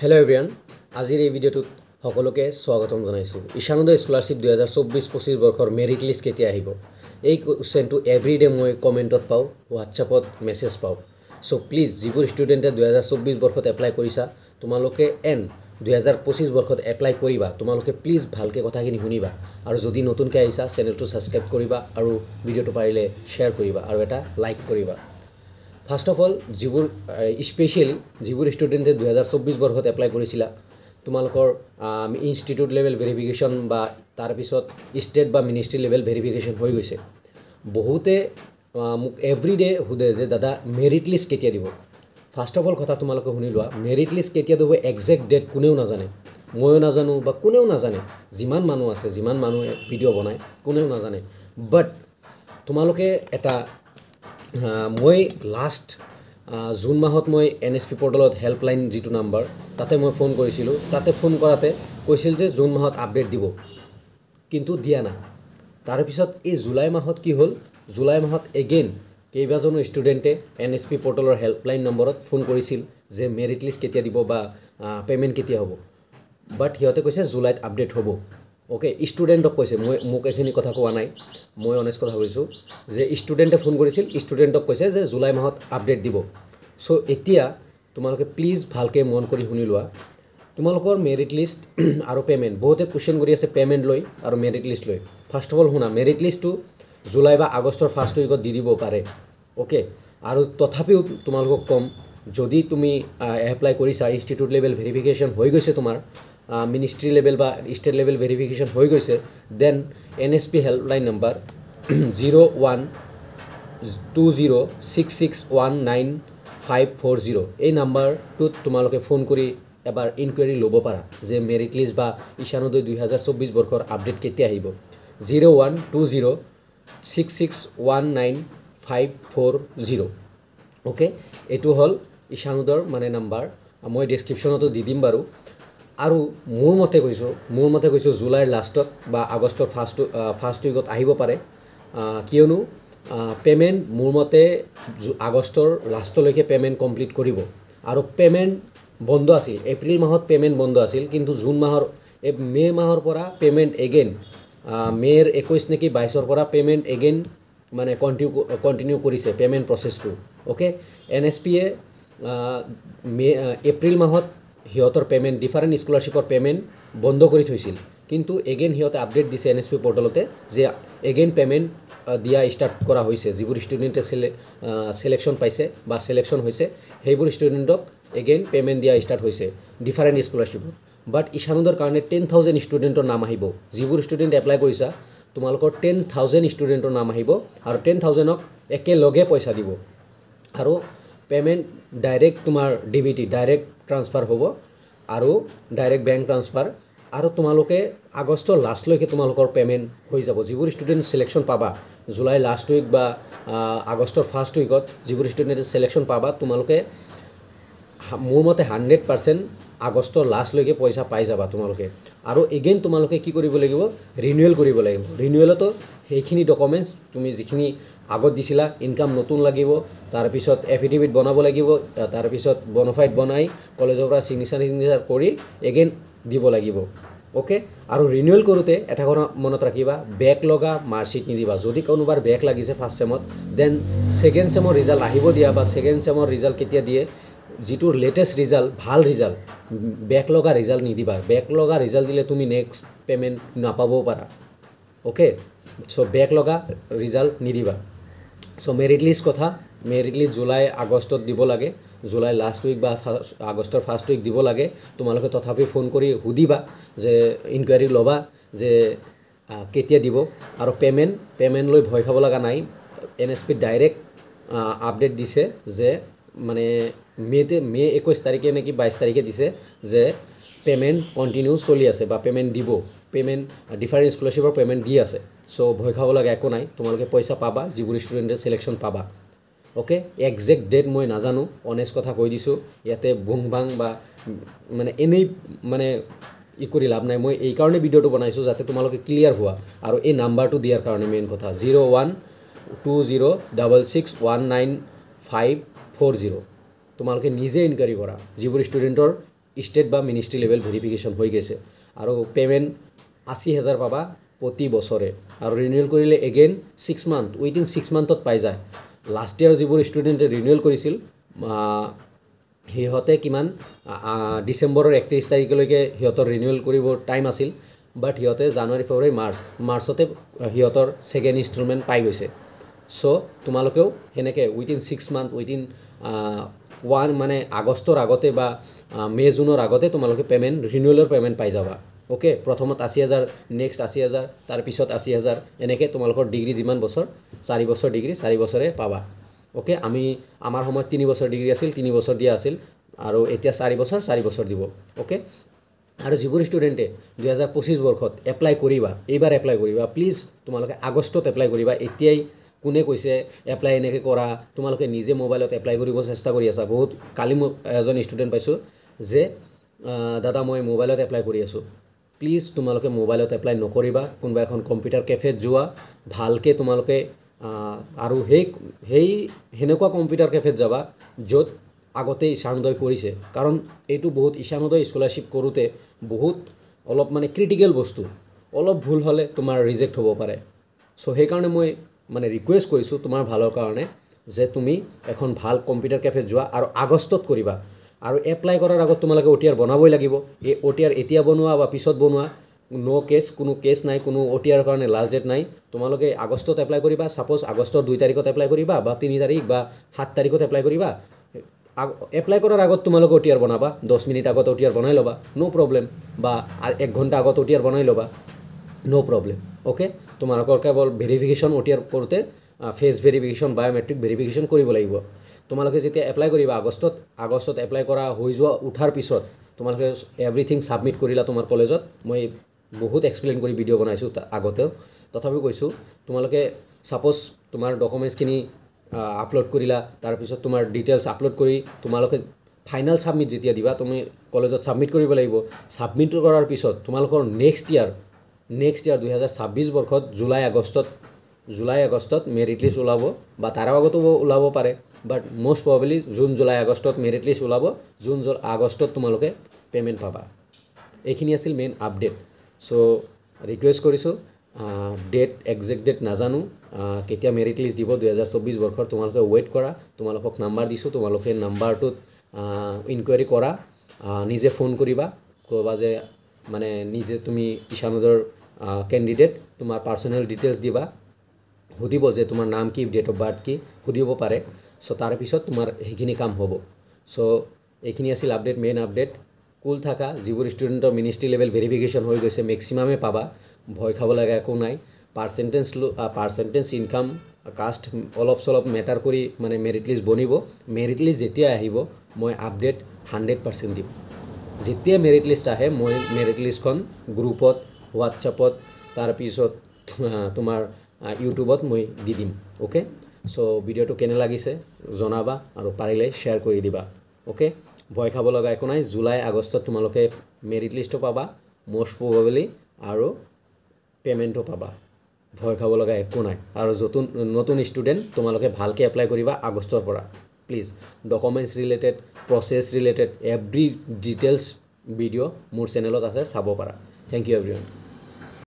Hello' everyone, আজিৰ এই ভিডিঅ'টোত সকলোকে স্বাগতম জনাইছোঁ। ঈশানোদয় স্কলাৰশ্বিপ 2024-25 বৰ্ষৰ মেৰিট লিষ্ট কেতিয়া আহিব? এই কুৱেশ্যনটো এভৰিডে মই কমেণ্টত পাওঁ, হোৱাটছআপত মেছেজ পাওঁ। চ' প্লিজ যিবোৰ ষ্টুডেণ্টে 2024 বৰ্ষত এপ্লাই কৰিছা, তোমালোকে 2025 বৰ্ষত এপ্লাই কৰিবা, তোমালোকে প্লিজ ভালকৈ কথাখিনি শুনিবা। আৰু যদি নতুনকৈ আহিছা, চেনেলটো ছাবস্ক্ৰাইব কৰিবা আৰু ভিডিঅ'টো পাৰিলে শ্বেয়াৰ কৰিবা আৰু এটা লাইক কৰিবা। ফাৰ্ষ্ট অফ অল, স্পেচিয়েলি যিবোৰ ষ্টুডেণ্টে 2024 বৰ্ষত এপ্লাই কৰিছিলা, তোমালোকৰ ইনষ্টিটিউট লেভেল ভেৰিফিকেশ্যন বা তাৰপিছত ষ্টেট বা মিনিষ্ট্ৰী লেভেল ভেৰিফিকেশ্যন হৈ গৈছে। বহুতে মোক এভৰিডে সোধে যে দাদা মেৰিট লিষ্ট কেতিয়া দিব। ফাৰ্ষ্ট অফ অল কথা তোমালোকে শুনি লোৱা, মেৰিট লিষ্ট কেতিয়া দিব একজেক্ট ডেট কোনেও নাজানে, ময়ো নাজানো বা কোনেও নাজানে। যিমান মানুহ আছে, যিমান মানুহে ভিডিঅ' বনায়, কোনেও নাজানে। বাট তোমালোকে এটা মই লাষ্ট জুন মাহত মই NSP পৰ্টেলত হেল্পলাইন যিটো নাম্বাৰ, তাতে মই ফোন কৰিছিলোঁ। তাতে ফোন কৰাতে কৈছিল যে জুন মাহত আপডেট দিব, কিন্তু দিয়া নাই। তাৰপিছত এই জুলাই মাহত কি হ'ল, জুলাই মাহত এগেইন কেইবাজনো ষ্টুডেণ্টে NSP পৰ্টেলৰ হেল্পলাইন নম্বৰত ফোন কৰিছিল যে মেৰিট লিষ্ট কেতিয়া দিব বা পে'মেণ্ট কেতিয়া হ'ব। বাট সিহঁতে কৈছে জুলাইত আপডেট হ'ব। অ'কে, ষ্টুডেণ্টক কৈছে, মোক এইখিনি কথা কোৱা নাই, মই অনেষ্ট কথা কৈছোঁ যে ষ্টুডেণ্টে ফোন কৰিছিল, ষ্টুডেণ্টক কৈছে যে জুলাই মাহত আপডেট দিব। চ' এতিয়া তোমালোকে প্লিজ ভালকৈ মন কৰি শুনি লোৱা, তোমালোকৰ মেৰিট লিষ্ট আৰু পে'মেণ্ট, বহুতে কুৱেশ্যন কৰি আছে পে'মেণ্ট লৈ আৰু মেৰিট লিষ্ট লৈ। ফাৰ্ষ্ট অফ অল শুনা, মেৰিট লিষ্টটো জুলাই বা আগষ্টৰ ফাৰ্ষ্ট উইকত দি দিব পাৰে। অ'কে, আৰু তথাপিও তোমালোকক ক'ম, যদি তুমি এপ্লাই কৰিছা, ইনষ্টিটিউট লেভেল ভেৰিফিকেশ্যন হৈ গৈছে, তোমাৰ মিনিষ্ট্ৰী লেভেল বা ষ্টেট লেভেল ভেৰিফিকেশ্যন হৈ গৈছে, দেন NSP হেল্পলাইন নম্বৰ 012066195540 এই নাম্বাৰটোত তোমালোকে ফোন কৰি এবাৰ ইনকুৱাৰী ল'ব পাৰা যে মেৰিট লিষ্ট বা ঈশানোদয় 2024 বৰ্ষৰ আপডেট কেতিয়া আহিব। 012066195540। অ'কে, এইটো হ'ল ঈশানোদয়ৰ মানে নাম্বাৰ, মই ডেছক্ৰিপশ্যনতো দি দিম বাৰু। আৰু মোৰ মতে কৈছোঁ জুলাইৰ লাষ্টত বা আগষ্টৰ ফাৰ্ষ্ট উইকত আহিব পাৰে, কিয়নো পে'মেণ্ট মোৰ মতে আগষ্টৰ লাষ্টলৈকে পে'মেণ্ট কমপ্লিট কৰিব। আৰু পে'মেণ্ট বন্ধ আছিল, এপ্ৰিল মাহত পে'মেণ্ট বন্ধ আছিল, কিন্তু মে' মাহৰ পৰা পে'মেণ্ট এগেইন, মে'ৰ 21 নেকি 22ৰ পৰা পে'মেণ্ট এগেইন মানে কণ্টিনিউ কৰিছে পে'মেণ্ট প্ৰচেছটো। অ'কে, NSPয়ে এপ্ৰিল মাহত সিহঁতৰ পে'মেণ্ট, ডিফাৰেণ্ট স্কলাৰশ্বিপৰ পে'মেণ্ট বন্ধ কৰি থৈছিল, কিন্তু এগেইন সিহঁতে আপডেট দিছে NSP পৰ্টেলতে যে এগেইন পে'মেণ্ট দিয়া ষ্টাৰ্ট কৰা হৈছে। যিবোৰ ষ্টুডেণ্টে চিলেকশ্যন পাইছে বা চিলেকশ্যন হৈছে, সেইবোৰ ষ্টুডেণ্টক এগেইন পে'মেণ্ট দিয়া ষ্টাৰ্ট হৈছে ডিফাৰেণ্ট স্কলাৰশ্বিপত। বাট ঈশানোদয়ৰ কাৰণে 10,000 ষ্টুডেণ্টৰ নাম আহিব। যিবোৰ ষ্টুডেণ্ট এপ্লাই কৰিছা, তোমালোকৰ 10,000 ষ্টুডেণ্টৰ নাম আহিব আৰু 10,000ক একেলগে পইচা দিব। আৰু পে'মেণ্ট ডাইৰেক্ট তোমাৰ DBT ডাইৰেক্ট ট্ৰান্সফাৰ হ'ব আৰু ডাইৰেক্ট বেংক ট্ৰান্সফাৰ। আৰু তোমালোকে আগষ্টৰ লাষ্টলৈকে তোমালোকৰ পে'মেণ্ট হৈ যাব। যিবোৰ ষ্টুডেণ্ট চিলেকশ্যন পাবা জুলাই লাষ্ট উইক বা আগষ্টৰ ফাৰ্ষ্ট উইকত, যিবোৰ ষ্টুডেণ্টে চিলেকশ্যন পাবা, তোমালোকে মোৰ মতে 100% আগষ্টৰ লাষ্টলৈকে পইচা পাই যাবা তোমালোকে। আৰু এগেইন তোমালোকে কি কৰিব লাগিব, ৰিনিউৱেল কৰিব লাগিব। ৰিনিউৱেলতো সেইখিনি ডকুমেণ্টছ তুমি যিখিনি আগত দিছিলা, ইনকাম নতুন লাগিব, তাৰপিছত এফিডেভিট বনাব লাগিব, তাৰপিছত বনফাইড বনাই কলেজৰ পৰা চিগনেচাৰ কৰি এগেইন দিব লাগিব। অ'কে, আৰু ৰিনিউৱেল কৰোঁতে এটা কথা মনত ৰাখিবা, বেক লগা মাৰ্কশ্বিট নিদিবা। যদি কোনোবাৰ বেক লাগিছে ফাৰ্ষ্ট চেমত, দেন ছেকেণ্ড চেমৰ ৰিজাল্ট আহিব দিয়া, বা ছেকেণ্ড চেমৰ ৰিজাল্ট কেতিয়া দিয়ে, যিটো লেটেষ্ট ৰিজাল্ট, ভাল ৰিজাল্ট, বেক লগা ৰিজাল্ট নিদিবা। বেক লগা ৰিজাল্ট দিলে তুমি নেক্সট পে'মেণ্ট নাপাবও পাৰা। অ'কে, চ' বেক লগা ৰিজাল্ট নিদিবা। চ' মেৰিট লিষ্ট কথা, মেৰিট লিষ্ট জুলাই আগষ্টত দিব লাগে, জুলাই লাষ্ট উইক বা আগষ্টৰ ফাৰ্ষ্ট উইক দিব লাগে। তোমালোকে তথাপি ফোন কৰি সুধিবা, যে ইনকুৱাৰী ল'বা যে কেতিয়া দিব। আৰু পে'মেণ্ট লৈ ভয় খাব লগা নাই। NSP ডাইৰেক্ট আপডেট দিছে যে মানে মে' 21 তাৰিখে নেকি 22 তাৰিখে দিছে যে পে'মেণ্ট কণ্টিনিউ চলি আছে বা পে'মেণ্ট দিব, পে'মেণ্ট ডিফাৰেণ্ট স্কলাৰশ্বিপৰ পে'মেণ্ট দি আছে। চ' ভয় খাব লগা একো নাই, তোমালোকে পইচা পাবা যিবোৰ ষ্টুডেণ্টে চিলেকশ্যন পাবা। অ'কে, একজেক্ট ডেট মই নাজানো, অনেষ্ট কথা কৈ দিছোঁ, ইয়াতে বুং বাং বা মানে এনেই মানে কৰি লাভ নাই। মই এইকাৰণে ভিডিঅ'টো বনাইছোঁ যাতে তোমালোকে ক্লিয়াৰ হোৱা, আৰু এই নাম্বাৰটো দিয়াৰ কাৰণে মেইন কথা 012066195540। তোমালোকে নিজে ইনকুৱাৰী কৰা যিবোৰ ষ্টুডেণ্টৰ ষ্টেট বা মিনিষ্ট্ৰী লেভেল ভেৰিফিকেশ্যন হৈ গৈছে আৰু পে'মেণ্ট 80,000 পাবা প্ৰতি বছৰে আৰু ৰিনিউৱেল কৰিলে এগেইন 6 মান্থ উইদিন 6 মান্থত পাই যায় লাষ্ট ইয়াৰ যিবোৰ ষ্টুডেণ্টে ৰিনিউৱেল কৰিছিল সিহঁতে কিমান ডিচেম্বৰৰ 31 তাৰিখলৈকে সিহঁতৰ ৰিনিউৱেল কৰিব টাইম আছিল বাট সিহঁতে জানুৱাৰী ফেব্ৰুৱাৰী মাৰ্চতে সিহঁতৰ ছেকেণ্ড ইনষ্টলমেণ্ট পাই গৈছে চ' তোমালোকেও সেনেকৈ উইদিন 6 মান্থ উইদিন মানে আগষ্টৰ আগতে বা মে জুনৰ আগতে তোমালোকে পে'মেণ্ট ৰিনিউৱেলৰ পে'মেণ্ট পাই যাবা ওকে প্ৰথমত 80,000 নেক্সট 80,000 তাৰপিছত 80,000 এনেকৈ তোমালোকৰ ডিগ্ৰী যিমান বছৰ 4 বছৰ ডিগ্ৰী 4 বছৰে পাবা ওকে আমাৰ সময়ত 3 বছৰ ডিগ্ৰী আছিল 3 বছৰ দিয়া আছিল আৰু এতিয়া 4 বছৰ দিব ওকে আৰু যিবোৰ ষ্টুডেণ্টে 2025 বৰ্ষত এপ্লাই কৰিবা এইবাৰ এপ্লাই কৰিবা প্লিজ তোমালোকে আগষ্টত এপ্লাই কৰিবা এতিয়াই কোনে কৈছে এপ্লাই এনেকৈ কৰা তোমালোকে নিজে মোবাইলত এপ্লাই কৰিব চেষ্টা কৰি আছা বহুত কালি মই এজন ষ্টুডেণ্ট পাইছোঁ যে দাদা মই মোবাইলত এপ্লাই কৰি আছোঁ প্লিজ তোমালোকে মোবাইলত এপ্লাই নকৰিবা কোনোবা এখন কম্পিউটাৰ কেফেত যোৱা ভালকৈ তোমালোকে আৰু সেনেকুৱা কম্পিউটাৰ কেফেত যাবা য'ত আগতে ঈশানোদয় কৰিছে কাৰণ এইটো বহুত ঈশানোদয় স্কলাৰশ্বিপ কৰোঁতে বহুত অলপ মানে ক্ৰিটিকেল বস্তু অলপ ভুল হ'লে তোমাৰ ৰিজেক্ট হ'ব পাৰে চ' সেইকাৰণে মই মানে ৰিকুৱেষ্ট কৰিছোঁ তোমাৰ ভালৰ কাৰণে যে তুমি এখন ভাল কম্পিউটাৰ কেফেত যোৱা আৰু আগষ্টত কৰিবা আৰু এপ্লাই কৰাৰ আগত তোমালোকে OTR বনাবই লাগিব এই OTR এতিয়া বনোৱা বা পিছত বনোৱা কোনো কেছ নাই কোনো OTR কাৰণে লাষ্ট ডেট নাই তোমালোকে আগষ্টত এপ্লাই কৰিবা ছাপ'জ আগষ্টৰ 2 তাৰিখত এপ্লাই কৰিবা বা 3 তাৰিখ বা 7 তাৰিখত এপ্লাই কৰিবা এপ্লাই কৰাৰ আগত তোমালোকে OTR বনাবা 10 মিনিট আগত OTR বনাই ল'বা নো প্ৰব্লেম বা 1 ঘণ্টা আগত OTR বনাই ল'বা নো প্ৰব্লেম ওকে তোমালোকৰ কেৱল ভেৰিফিকেশ্যন OTR কৰোঁতে ফেচ ভেৰিফিকেশ্যন বায়োমেট্ৰিক ভেৰিফিকেশ্যন কৰিব লাগিব তোমালোকে যেতিয়া এপ্লাই কৰিবা আগষ্টত এপ্লাই কৰা হৈ যোৱা উঠাৰ পিছত তোমালোকে এভৰিথিং ছাবমিট কৰিলা তোমাৰ কলেজত মই বহুত এক্সপ্লেইন কৰি ভিডিঅ' বনাইছোঁ আগতেও তথাপিও কৈছোঁ তোমালোকে ছাপ'জ তোমাৰ ডকুমেণ্টছখিনি আপলোড কৰিলা তাৰপিছত তোমাৰ ডিটেইলছ আপলোড কৰি তোমালোকে ফাইনেল ছাবমিট যেতিয়া দিবা তুমি কলেজত ছাবমিট কৰিব লাগিব ছাবমিট কৰাৰ পিছত তোমালোকৰ নেক্সট ইয়াৰ 2026 বৰ্ষত জুলাই আগষ্টত মেৰিট লিষ্ট ওলাব বা তাৰ আগতো ওলাব পাৰে বাট মষ্ট প্ৰবেবলি জুলাই আগষ্টত মেৰিট লিষ্ট ওলাব আগষ্টত তোমালোকে পে'মেণ্ট পাবা এইখিনি আছিল মেইন আপডেট চ' ৰিকুৱেষ্ট কৰিছোঁ একজেক্ট ডেট নাজানো কেতিয়া মেৰিট লিষ্ট দিব 2024 বৰ্ষৰ তোমালোকে ৱেইট কৰা তোমালোকক নাম্বাৰ দিছোঁ তোমালোকে নাম্বাৰটোত ইনকুৱাৰী কৰা নিজে ফোন কৰিবা ক'বা যে মানে নিজে তুমি ঈশানোদয়ৰ কেণ্ডিডেট তোমাৰ পাৰ্চনেল ডিটেইলছ দিবা সুধিব যে তোমাৰ নাম কি ডেট অফ বাৰ্থ কি সুধিব পাৰে চ' তাৰপিছত তোমাৰ সেইখিনি কাম হ'ব চ' এইখিনি আছিল আপডেট মেইন আপডেট কুল থাকা যিবোৰ ষ্টুডেণ্টৰ মিনিষ্ট্ৰী লেভেল ভেৰিফিকেশ্যন হৈ গৈছে মেক্সিমামে পাবা ভয় খাব লগা একো নাই পাৰ্চেণ্টেজ ইনকাম কাষ্ট অলপ চলপ মেটাৰ কৰি মানে মেৰিট লিষ্ট বনিব মেৰিট লিষ্ট যেতিয়া আহিব মই আপডেট 100% দিম যেতিয়া মেৰিট লিষ্ট আহে মই মেৰিট লিষ্টখন গ্ৰুপত হোৱাটছআপত তাৰপিছত তোমাৰ ইউটিউবত মই দি দিম ওকে চ' ভিডিঅ'টো কেনে লাগিছে জনাবা আৰু পাৰিলে শ্বেয়াৰ কৰি দিবা ওকে ভয় খাব লগা একো নাই জুলাই আগষ্টত তোমালোকে মেৰিট লিষ্টটো পাবা মষ্ট প্ৰবেবলি আৰু পে'মেণ্টটো পাবা ভয় খাব লগা একো নাই আৰু নতুন ষ্টুডেণ্ট তোমালোকে ভালকৈ এপ্লাই কৰিবা আগষ্টৰ পৰা please documents related process related every details video' মোৰ চেনেলত আছে চাব পাৰা থেংক ইউ এভৰিৱান